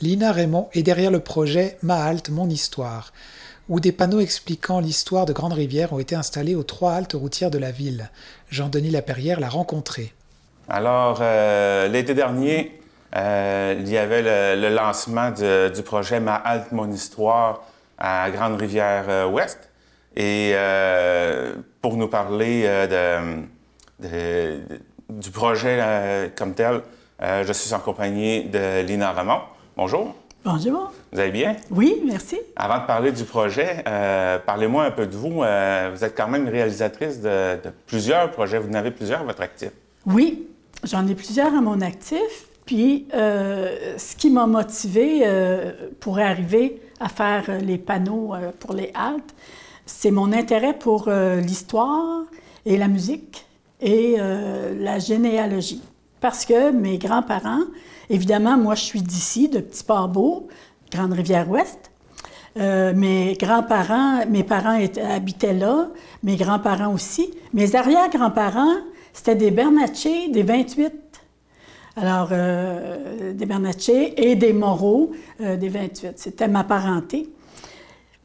Lina Raymond est derrière le projet Ma Halte, Mon Histoire, où des panneaux expliquant l'histoire de Grande-Rivière ont été installés aux 3 haltes routières de la ville. Jean-Denis Laperrière l'a rencontré. Alors, l'été dernier, il y avait le lancement du projet Ma Halte, Mon Histoire à Grande-Rivière-Ouest. Et pour nous parler du projet comme tel, je suis en compagnie de Lina Raymond. Bonjour. Bonjour. Vous allez bien? Oui, merci. Avant de parler du projet, parlez-moi un peu de vous. Vous êtes quand même une réalisatrice de plusieurs projets. Vous en avez plusieurs à votre actif. Oui, j'en ai plusieurs à mon actif. Puis, ce qui m'a motivée pour arriver à faire les panneaux pour les haltes, c'est mon intérêt pour l'histoire et la musique et la généalogie. Parce que mes grands-parents, évidemment, moi, je suis d'ici, de Petit-Port-Beau, Grande-Rivière-Ouest. Mes parents habitaient là, mes grands-parents aussi. Mes arrière-grands-parents, c'était des Bernatchez, des 28. Alors, des Bernatchez et des Moreau, des 28. C'était ma parenté.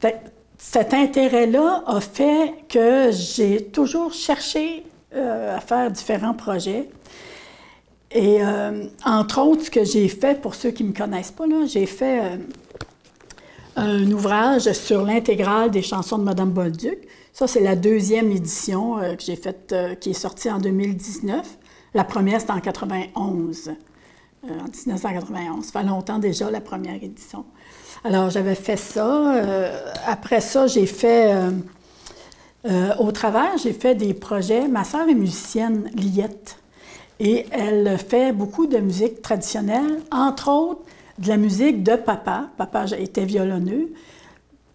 Fait, cet intérêt-là a fait que j'ai toujours cherché à faire différents projets. Et entre autres, ce que j'ai fait, pour ceux qui ne me connaissent pas, j'ai fait un ouvrage sur l'intégrale des chansons de Mme Bolduc. Ça, c'est la 2e édition que j'ai faite, qui est sortie en 2019. La première, c'était en 91, en 1991. Ça fait longtemps déjà, la première édition. Alors, j'avais fait ça. Après ça, j'ai fait, au travers, j'ai fait des projets. Ma sœur est musicienne, Liette. Et elle fait beaucoup de musique traditionnelle, entre autres de la musique de papa. Papa était violonneux.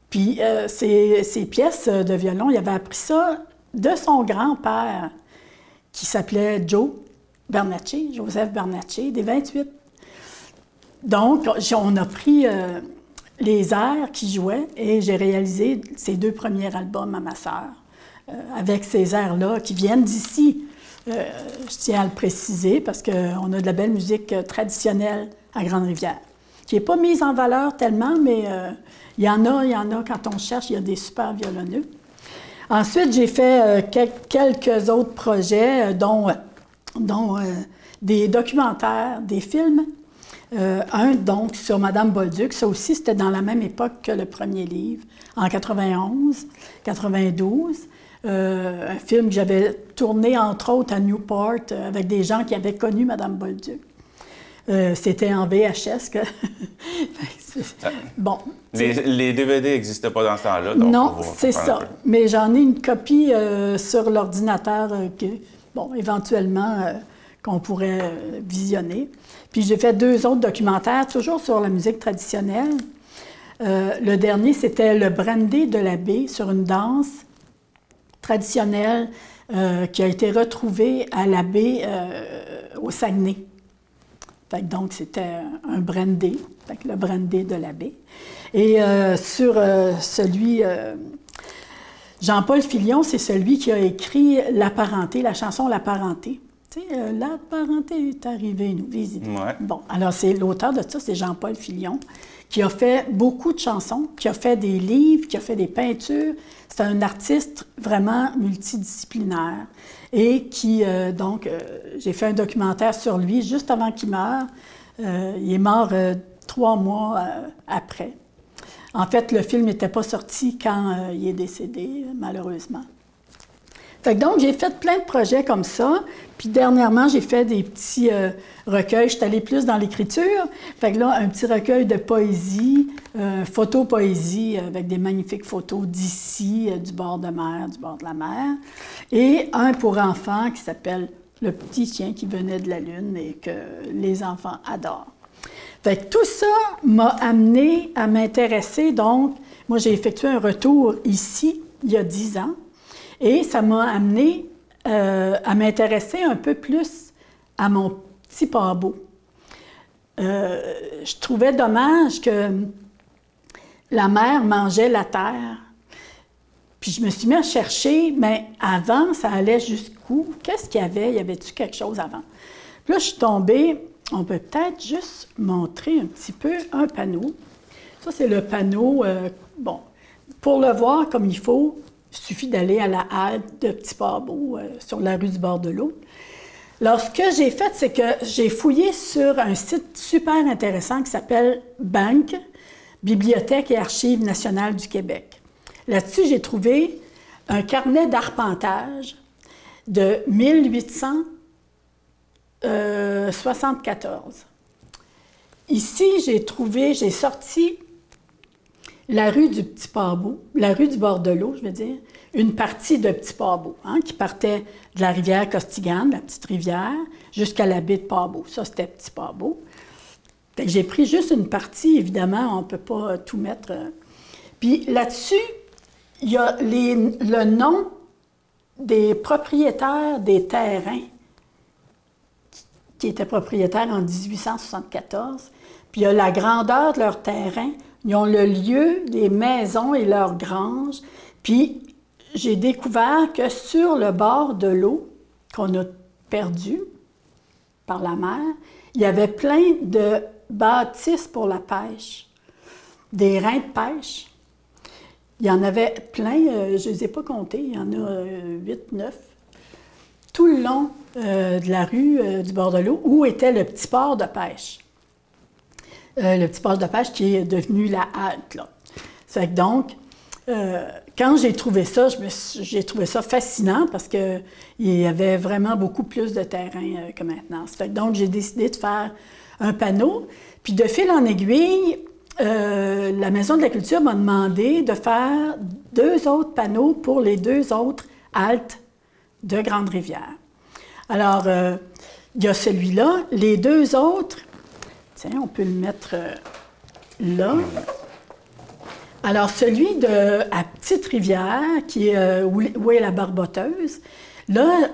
Puis ses pièces de violon, il avait appris ça de son grand-père, qui s'appelait Joseph Bernatchez, des 28. Donc, on a pris les airs qu'il jouait et j'ai réalisé ses 2 premiers albums à ma sœur, avec ces airs-là qui viennent d'ici. Je tiens à le préciser parce qu'on a de la belle musique traditionnelle à Grande-Rivière, qui n'est pas mise en valeur tellement, mais il y en a quand on cherche, il y a des super violonneux. Ensuite, j'ai fait quelques autres projets, dont des documentaires, des films. Un, donc, sur Mme Bolduc. Ça aussi, c'était dans la même époque que le premier livre, en 91, 92. Un film que j'avais tourné, entre autres, à Newport, avec des gens qui avaient connu Mme Bolduc. C'était en VHS. Bon. Les DVD n'existaient pas dans ce temps-là. Non, c'est ça. Mais j'en ai une copie sur l'ordinateur éventuellement, qu'on pourrait visionner. Puis j'ai fait 2 autres documentaires, toujours sur la musique traditionnelle. Le dernier, c'était le Brandy de la baie, sur une danse traditionnelle qui a été retrouvée à la baie au Saguenay. Fait que donc, c'était un brandy, fait que le brandy de la baie. Et sur celui... Jean-Paul Filion, c'est celui qui a écrit La parenté, la chanson La parenté. Tu sais, La parenté est arrivée nous visiter. Ouais. Bon, alors c'est l'auteur de ça, c'est Jean-Paul Filion, qui a fait beaucoup de chansons, qui a fait des livres, qui a fait des peintures. C'est un artiste vraiment multidisciplinaire et qui, j'ai fait un documentaire sur lui juste avant qu'il meure. Il est mort 3 mois après. En fait, le film n'était pas sorti quand il est décédé, malheureusement. Fait que donc, j'ai fait plein de projets comme ça. Puis dernièrement, j'ai fait des petits recueils. Je suis allée plus dans l'écriture. Fait que là, un petit recueil de poésie, photo-poésie, avec des magnifiques photos d'ici, du bord de mer, du bord de la mer. Et un pour enfants qui s'appelle « Le petit chien qui venait de la lune » et que les enfants adorent. Fait que tout ça m'a amené à m'intéresser. Donc, moi, j'ai effectué un retour ici, il y a 10 ans. Et ça m'a amené à m'intéresser un peu plus à mon petit Port-Beau. Je trouvais dommage que la mer mangeait la terre. Puis je me suis mis à chercher, mais avant, ça allait jusqu'où? Qu'est-ce qu'il y avait? Y avait-tu quelque chose avant? Puis là, je suis tombée on peut peut-être juste montrer un petit peu un panneau. Ça, c'est le panneau. Bon, pour le voir comme il faut, il suffit d'aller à la halte de Petit Pabot, sur la rue du bord de l'eau. Alors, ce que j'ai fait, c'est que j'ai fouillé sur un site super intéressant qui s'appelle BANQ, Bibliothèque et Archives nationales du Québec. Là-dessus, j'ai trouvé un carnet d'arpentage de 1874. Ici, j'ai sorti la rue du Petit Pabot, la rue du bord de l'eau, je veux dire, une partie de Petit Pabot, hein, qui partait de la rivière Costigan, la petite rivière, jusqu'à la baie de Pabot. Ça, c'était Petit Pabot. J'ai pris juste une partie, évidemment, on ne peut pas tout mettre. Puis là-dessus, il y a le nom des propriétaires des terrains qui étaient propriétaires en 1874. Puis il y a la grandeur de leur terrain. Ils ont le lieu, les maisons et leurs granges. Puis j'ai découvert que sur le bord de l'eau, qu'on a perdu par la mer, il y avait plein de bâtisses pour la pêche, des reins de pêche. Il y en avait plein, je ne les ai pas comptés, il y en a 8, 9, tout le long de la rue du bord de l'eau, où était le petit port de pêche. Le petit port de pêche qui est devenu la halte, là. C'est que donc, quand j'ai trouvé ça, j'ai trouvé ça fascinant parce qu'il y avait vraiment beaucoup plus de terrain que maintenant. Ça fait que donc, j'ai décidé de faire un panneau. Puis de fil en aiguille, la Maison de la Culture m'a demandé de faire 2 autres panneaux pour les 2 autres haltes de Grande-Rivière. Alors, il y a celui-là. Les 2 autres, tiens, on peut le mettre là. Alors, celui à Petite-Rivière, qui est où est la Barboteuse, là,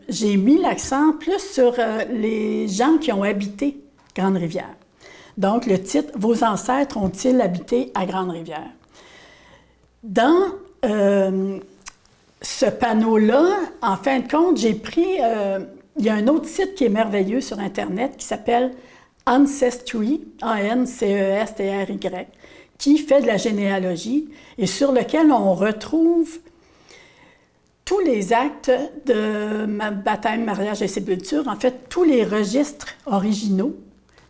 j'ai mis l'accent plus sur les gens qui ont habité Grande-Rivière. Donc, le titre « Vos ancêtres ont-ils habité à Grande-Rivière » Dans ce panneau-là, en fin de compte, j'ai pris... il y a un autre site qui est merveilleux sur Internet qui s'appelle Ancestry, A-N-C-E-S-T-R-Y, qui fait de la généalogie et sur lequel on retrouve tous les actes de baptême, mariage et sépulture, en fait, tous les registres originaux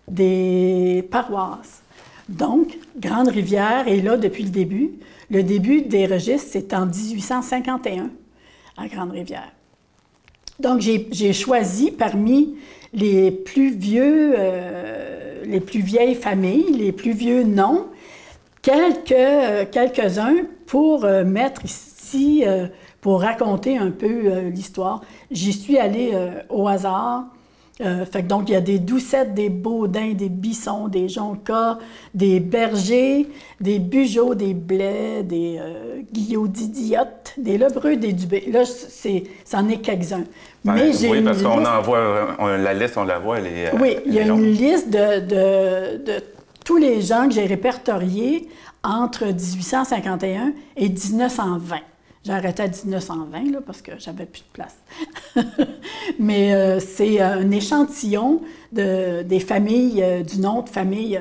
des paroisses. Donc, Grande-Rivière est là depuis le début. Le début des registres, c'est en 1851 à Grande-Rivière. Donc, j'ai choisi parmi les plus vieilles familles, les plus vieux noms, quelques-uns pour mettre ici, pour raconter un peu l'histoire. J'y suis allée au hasard. Fait que donc, il y a des Doucettes, des Baudins, des Bissons, des Joncas, des Bergers, des Bugeaud, des Blais, des Guillaume-Didiotte, des Lebreux, des Dubé. Là, c'en est quelques-uns. Mais j'ai oui, parce qu'on envoie la liste, on la voit. Oui, il y a une liste de tous les gens que j'ai répertoriés entre 1851 et 1920. J'ai arrêté à 1920 là, parce que j'avais plus de place. Mais c'est un échantillon des familles, du nom de famille.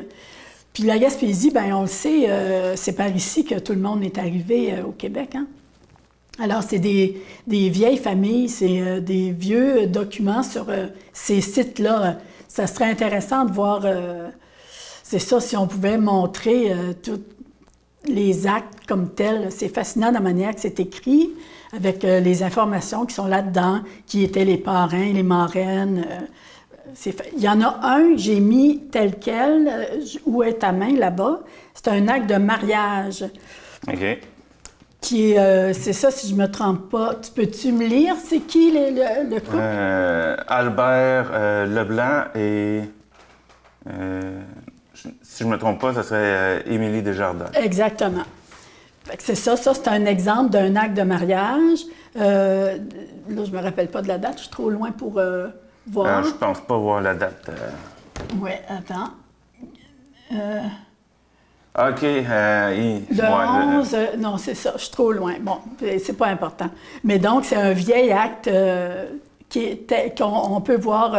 Puis la Gaspésie, bien, on le sait, c'est par ici que tout le monde est arrivé au Québec. Hein? Alors, c'est des vieilles familles, c'est des vieux documents sur ces sites-là. Ça serait intéressant de voir, c'est ça, si on pouvait montrer tout les actes comme tels. C'est fascinant de la manière que c'est écrit, avec les informations qui sont là-dedans, qui étaient les parrains, les marraines. Il y en a un, j'ai mis tel quel, où est ta main là-bas. C'est un acte de mariage. OK. Qui est, c'est ça, si je ne me trompe pas. Peux-tu me lire? C'est qui le couple? Albert Leblanc et... si je ne me trompe pas, ce serait Émilie Desjardins. Exactement. C'est ça c'est un exemple d'un acte de mariage. Là, je ne me rappelle pas de la date, je suis trop loin pour voir. Je ne pense pas voir la date. Oui, attends. OK. Le 11, non, c'est ça, je suis trop loin. Bon, c'est pas important. Mais donc, c'est un vieil acte qu'on peut voir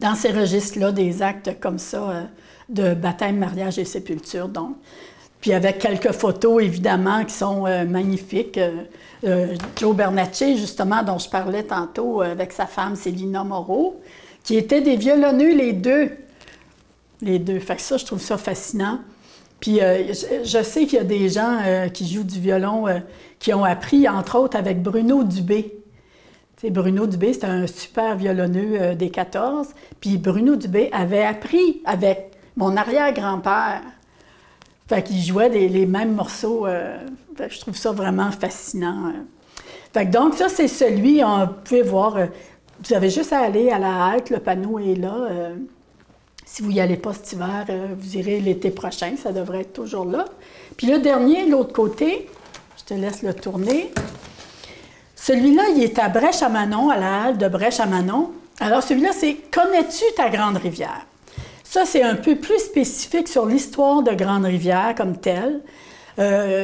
dans ces registres-là, des actes comme ça, de baptême, mariage et sépulture, donc. Puis avec quelques photos, évidemment, qui sont magnifiques. Joe Bernatchez, justement, dont je parlais tantôt, avec sa femme Célina Moreau, qui étaient des violonneux, les deux. Les deux. Fait que ça, je trouve ça fascinant. Puis je sais qu'il y a des gens qui jouent du violon, qui ont appris, entre autres, avec Bruno Dubé. Tu sais, Bruno Dubé, c'est un super violonneux des 14. Puis Bruno Dubé avait appris avec mon arrière-grand-père. Fait qu'il jouait les mêmes morceaux. Fait que je trouve ça vraiment fascinant. Fait que donc, ça, c'est celui, vous pouvez voir, vous avez juste à aller à la halte, le panneau est là. Si vous n'y allez pas cet hiver, vous irez l'été prochain, ça devrait être toujours là. Puis le dernier, l'autre côté, je te laisse le tourner. Celui-là, il est à Brèche-à-Manon, à la halte de Brèche-à-Manon. Alors, celui-là, c'est « Connais-tu ta grande rivière? » Ça, c'est un peu plus spécifique sur l'histoire de Grande-Rivière comme telle,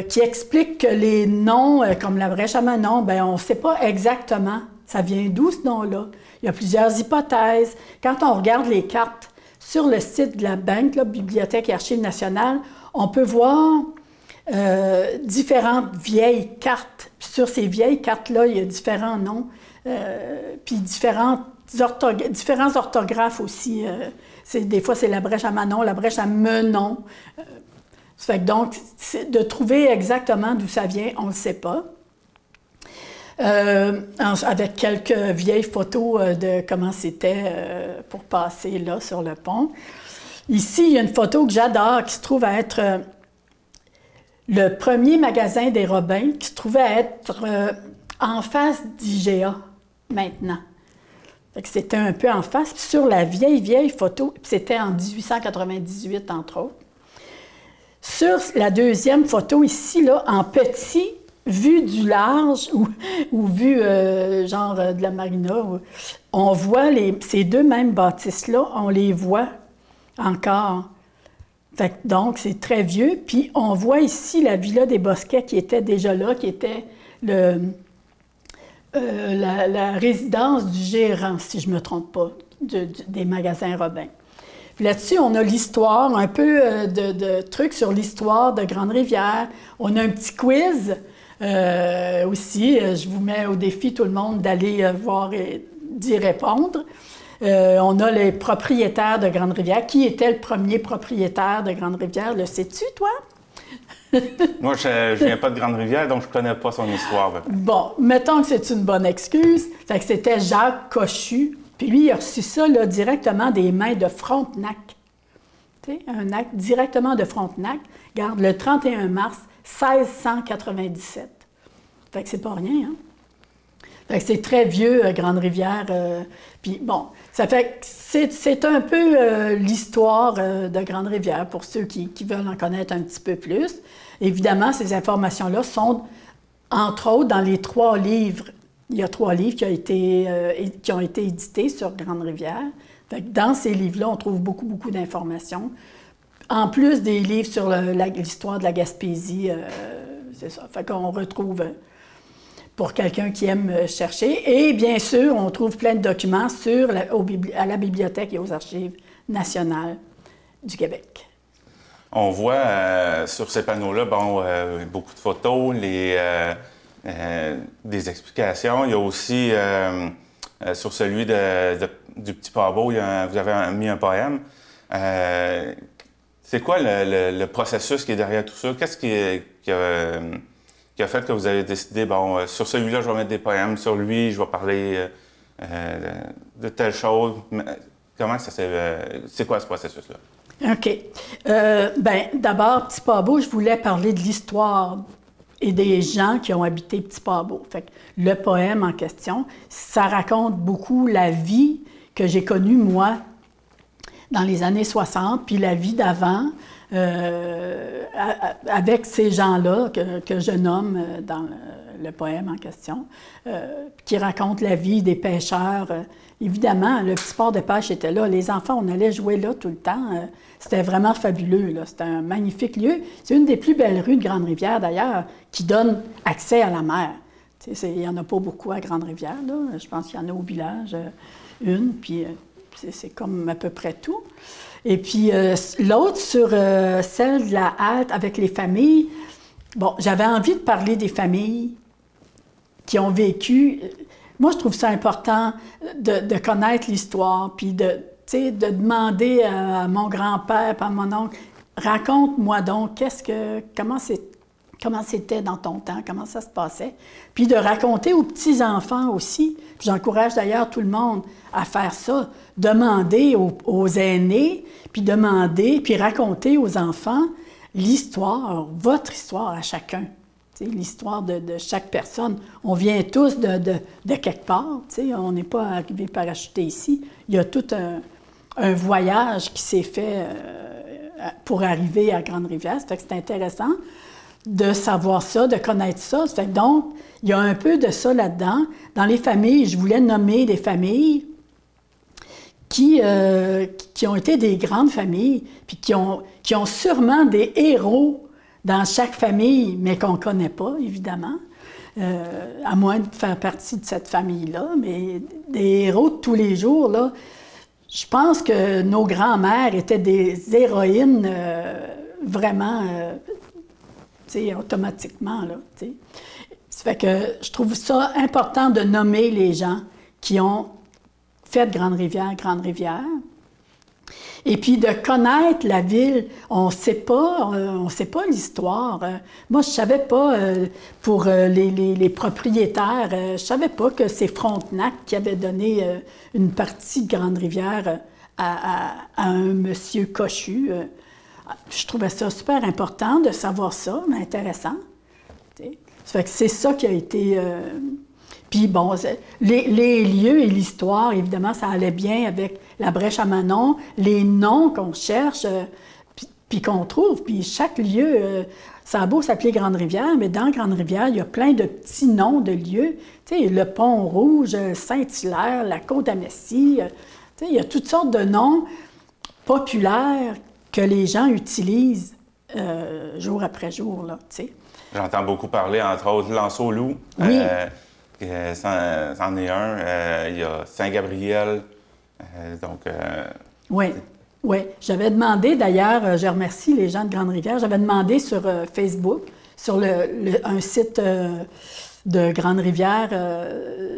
qui explique que les noms, comme la Brèche-à-Manon, bien, on ne sait pas exactement ça vient d'où ce nom-là. Il y a plusieurs hypothèses. Quand on regarde les cartes sur le site de la Banque, la Bibliothèque et Archives nationales, on peut voir différentes vieilles cartes. Puis sur ces vieilles cartes-là, il y a différents noms, puis différents orthographes aussi. Des fois, c'est la Brèche à Manon, la Brèche à Menon. Ça fait que donc, de trouver exactement d'où ça vient, on ne le sait pas. Avec quelques vieilles photos de comment c'était pour passer là sur le pont. Ici, il y a une photo que j'adore qui se trouve à être le premier magasin des Robins, qui se trouvait à être en face d'IGA maintenant. C'était un peu en face. Puis sur la vieille photo, c'était en 1898, entre autres. Sur la deuxième photo ici, là, en petit, vue du large ou vue genre de la marina, on voit ces deux mêmes bâtisses-là, on les voit encore. Fait que, donc, c'est très vieux. Puis on voit ici la Villa des Bosquets qui était déjà là, qui était la résidence du gérant, si je ne me trompe pas, des magasins Robin. Là-dessus, on a l'histoire, un peu de trucs sur l'histoire de Grande-Rivière. On a un petit quiz aussi. Je vous mets au défi, tout le monde, d'aller voir et d'y répondre. On a les propriétaires de Grande-Rivière. Qui était le premier propriétaire de Grande-Rivière? Le sais-tu, toi? Moi, je viens pas de Grande-Rivière, donc je connais pas son histoire. Bon, mettons que c'est une bonne excuse. Fait que c'était Jacques Cochu. Puis lui, il a reçu ça là, directement des mains de Frontenac. Tu sais, un acte directement de Frontenac. Regarde, le 31 mars 1697. Fait que c'est pas rien, hein? Fait que c'est très vieux, Grande-Rivière. Puis bon, ça fait que c'est un peu l'histoire de Grande-Rivière pour ceux qui veulent en connaître un petit peu plus. Évidemment, ces informations-là sont, entre autres, dans les 3 livres. Il y a 3 livres qui ont été édités sur Grande-Rivière. Fait que dans ces livres-là, on trouve beaucoup d'informations. En plus des livres sur l'histoire de la Gaspésie, c'est ça. Fait qu'on retrouve, pour quelqu'un qui aime chercher. Et bien sûr, on trouve plein de documents à la Bibliothèque et aux Archives nationales du Québec. On voit sur ces panneaux-là, beaucoup de photos, des explications. Il y a aussi, sur celui du Petit Pabot, vous avez mis un poème. C'est quoi le processus qui est derrière tout ça? Qu'est-ce qui a fait que vous avez décidé, sur celui-là, je vais mettre des poèmes, sur lui, je vais parler de telle chose? Comment ça c'est quoi ce processus-là? OK. D'abord, Petit Pabot, je voulais parler de l'histoire et des gens qui ont habité Petit Pabot. Fait que le poème en question, ça raconte beaucoup la vie que j'ai connue, moi, dans les années 60, puis la vie d'avant, avec ces gens-là que je nomme dans le poème en question, qui racontent la vie des pêcheurs. Évidemment, le petit port de pêche était là. Les enfants, on allait jouer là tout le temps. C'était vraiment fabuleux, là. C'était un magnifique lieu. C'est une des plus belles rues de Grande-Rivière, d'ailleurs, qui donne accès à la mer. Il n'y en a pas beaucoup à Grande-Rivière, là. Je pense qu'il y en a au village, une, puis c'est comme à peu près tout. Et puis l'autre sur celle de la halte avec les familles, bon, j'avais envie de parler des familles qui ont vécu. Moi, je trouve ça important de connaître l'histoire, puis de demander à mon grand-père, à mon oncle, raconte-moi donc comment c'était dans ton temps, comment ça se passait, puis de raconter aux petits-enfants aussi. Puis j'encourage d'ailleurs tout le monde à faire ça, demander aux aînés, puis raconter aux enfants l'histoire, votre histoire à chacun. L'histoire de chaque personne. On vient tous de quelque part, on n'est pas arrivé parachuté ici. Il y a tout un voyage qui s'est fait pour arriver à Grande-Rivière. Ça fait que c'est intéressant de savoir ça, de connaître ça. Ça fait que donc, il y a un peu de ça là-dedans. Dans les familles, je voulais nommer des familles qui ont été des grandes familles, puis qui ont sûrement des héros dans chaque famille, mais qu'on ne connaît pas, évidemment, à moins de faire partie de cette famille-là. Mais des héros de tous les jours, là, je pense que nos grands-mères étaient des héroïnes vraiment, automatiquement, là, t'sais. Ça fait que je trouve ça important de nommer les gens qui ont fait Grande-Rivière, Grande-Rivière. Et puis de connaître la ville, on ne sait pas l'histoire. Moi, je ne savais pas, pour les propriétaires, je ne savais pas que c'est Frontenac qui avait donné une partie de Grande-Rivière à un monsieur Cochu. Je trouvais ça super important de savoir ça, mais intéressant. T'sais. Ça fait que c'est ça qui a été... Puis bon, les lieux et l'histoire, évidemment, ça allait bien avec la Brèche à Manon, les noms qu'on cherche, puis qu'on trouve. Puis chaque lieu, ça a beau s'appeler Grande-Rivière, mais dans Grande-Rivière, il y a plein de petits noms de lieux. Tu sais, le Pont-Rouge, Saint-Hilaire, la Côte-Amnestie. Tu sais, il y a toutes sortes de noms populaires que les gens utilisent jour après jour, là, tu sais. J'entends beaucoup parler, entre autres, Lanceau-Loup. Oui. C'en est un. Il y a Saint-Gabriel. Oui, oui. J'avais demandé, d'ailleurs, je remercie les gens de Grande-Rivière, j'avais demandé sur Facebook, sur un site de Grande-Rivière,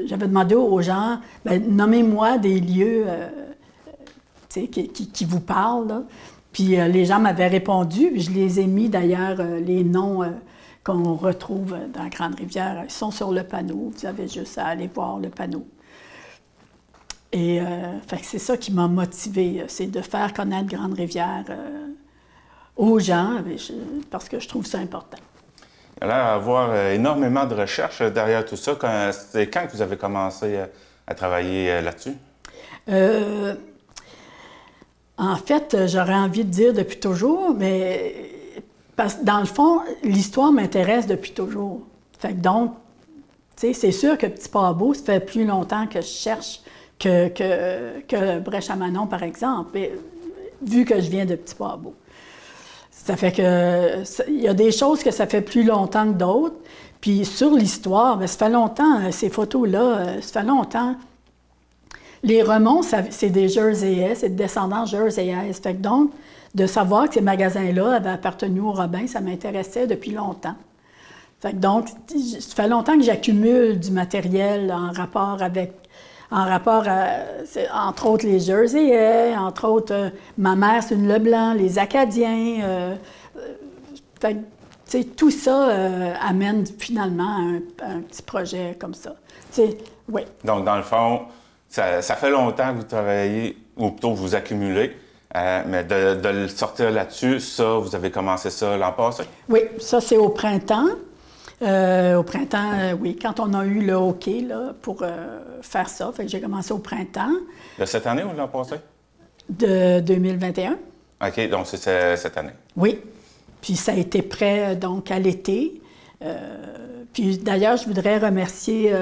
j'avais demandé aux gens, nommez-moi des lieux qui vous parlent, là. Puis les gens m'avaient répondu, puis je les ai mis d'ailleurs, les noms qu'on retrouve dans Grande-Rivière. Ils sont sur le panneau, vous avez juste à aller voir le panneau. Et fait que c'est ça qui m'a motivée, c'est de faire connaître Grande-Rivière aux gens, parce que je trouve ça important. Il y a l'air d'avoir énormément de recherches derrière tout ça. C'est quand que vous avez commencé à travailler là-dessus? En fait, j'aurais envie de dire depuis toujours, mais parce que dans le fond, l'histoire m'intéresse depuis toujours. Fait que donc, tu sais, c'est sûr que Petit Pas-Beau, ça fait plus longtemps que je cherche que Brèche à Manon, par exemple, vu que je viens de Petit Pas-Beau. Ça fait que il y a des choses que ça fait plus longtemps que d'autres. Puis sur l'histoire, bien, ça fait longtemps, ces photos-là, ça fait longtemps. Les Remond, c'est des Jerseyais, c'est des descendants jerseyaises. Fait que donc, de savoir que ces magasins-là avaient appartenu aux Robins, ça m'intéressait depuis longtemps. Fait que donc, ça fait longtemps que j'accumule du matériel en rapport entre autres, les Jerseyais, entre autres, ma mère, c'est une Leblanc, les Acadiens. Fait que, tout ça amène finalement à un petit projet comme ça. Oui. Donc, dans le fond, ça fait longtemps que vous travaillez, ou plutôt vous accumulez, mais de le sortir là-dessus, ça, vous avez commencé ça l'an passé? Oui, ça, c'est au printemps. Oui, quand on a eu le OK là, pour faire ça. Fait que j'ai commencé au printemps. De cette année ou de l'an passé? De 2021. OK, donc c'est cette année. Oui. Puis ça a été prêt, donc, à l'été. Puis d'ailleurs, je voudrais remercier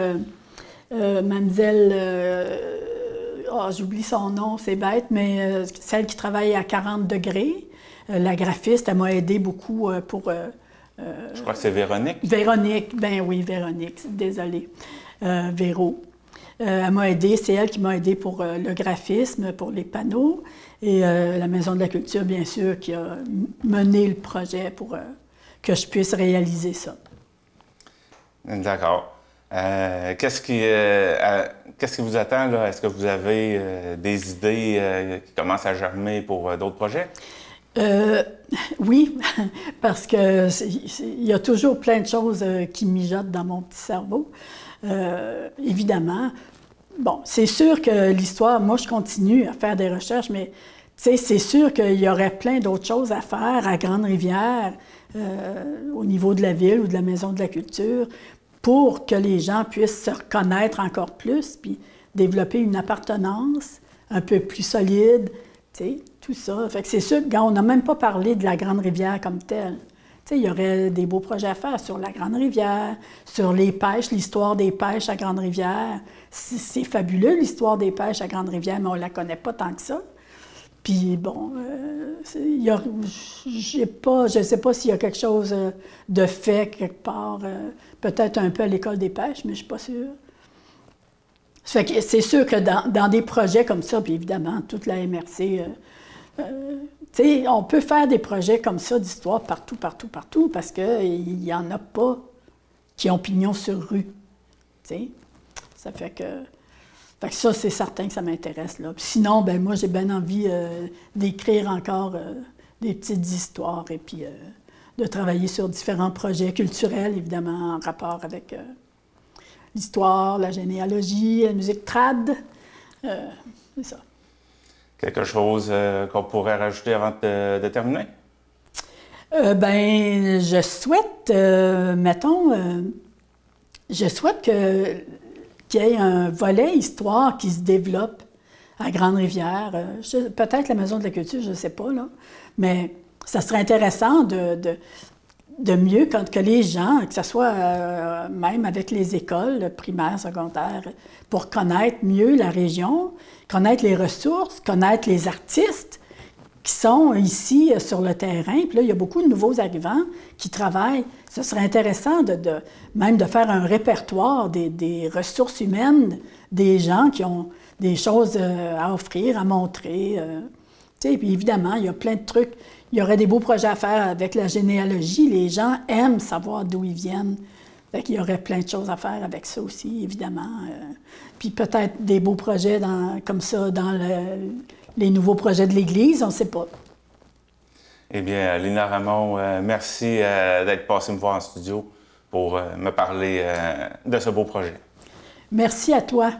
mademoiselle... j'oublie son nom, c'est bête, mais celle qui travaille à 40 degrés. La graphiste, elle m'a aidé beaucoup pour... je crois que c'est Véronique. Véronique, ben oui, Véronique, désolée. Véro. Elle m'a aidée, c'est elle qui m'a aidée pour le graphisme, pour les panneaux, et la Maison de la Culture, bien sûr, qui a mené le projet pour que je puisse réaliser ça. D'accord. Qu'est-ce qui vous attend, là? Est-ce que vous avez des idées qui commencent à germer pour d'autres projets? Oui, parce que il y a toujours plein de choses qui mijotent dans mon petit cerveau. Évidemment, bon, c'est sûr que l'histoire, moi je continue à faire des recherches, mais c'est sûr qu'il y aurait plein d'autres choses à faire à Grande-Rivière, au niveau de la ville ou de la Maison de la Culture, pour que les gens puissent se reconnaître encore plus, puis développer une appartenance un peu plus solide, tu sais, tout ça. Fait que c'est sûr qu'on n'a même pas parlé de la Grande-Rivière comme telle. Tu sais, il y aurait des beaux projets à faire sur la Grande-Rivière, sur les pêches, l'histoire des pêches à Grande-Rivière. C'est fabuleux, l'histoire des pêches à Grande-Rivière, mais on ne la connaît pas tant que ça. Puis bon, je ne sais pas s'il y a quelque chose de fait quelque part, peut-être un peu à l'École des pêches, mais je ne suis pas sûre. Ça fait que c'est sûr que dans des projets comme ça, puis évidemment, toute la MRC, tu sais, on peut faire des projets comme ça d'histoire partout, parce qu'il n'y en a pas qui ont pignon sur rue, tu sais. Ça fait que ça, c'est certain que ça m'intéresse, là. Puis sinon, ben moi, j'ai bien envie d'écrire encore des petites histoires et puis de travailler sur différents projets culturels, évidemment, en rapport avec l'histoire, la généalogie, la musique trad. C'est ça. Quelque chose qu'on pourrait rajouter avant de terminer? Ben, je souhaite, je souhaite qu'il y ait un volet histoire qui se développe à Grande-Rivière. Peut-être la Maison de la Culture, je ne sais pas, là. Mais ça serait intéressant de mieux que les gens, que ce soit même avec les écoles primaires, secondaires, pour connaître mieux la région, connaître les ressources, connaître les artistes qui sont ici sur le terrain. Puis là, il y a beaucoup de nouveaux arrivants qui travaillent. Ce serait intéressant même de faire un répertoire des ressources humaines, des gens qui ont des choses à offrir, à montrer. Tu sais, puis évidemment, il y a plein de trucs. Il y aurait des beaux projets à faire avec la généalogie. Les gens aiment savoir d'où ils viennent. Fait qu'il y aurait plein de choses à faire avec ça aussi, évidemment. Puis peut-être des beaux projets comme ça dans les nouveaux projets de l'Église, on ne sait pas. Eh bien, Lina Ramon, merci d'être passée me voir en studio pour me parler de ce beau projet. Merci à toi.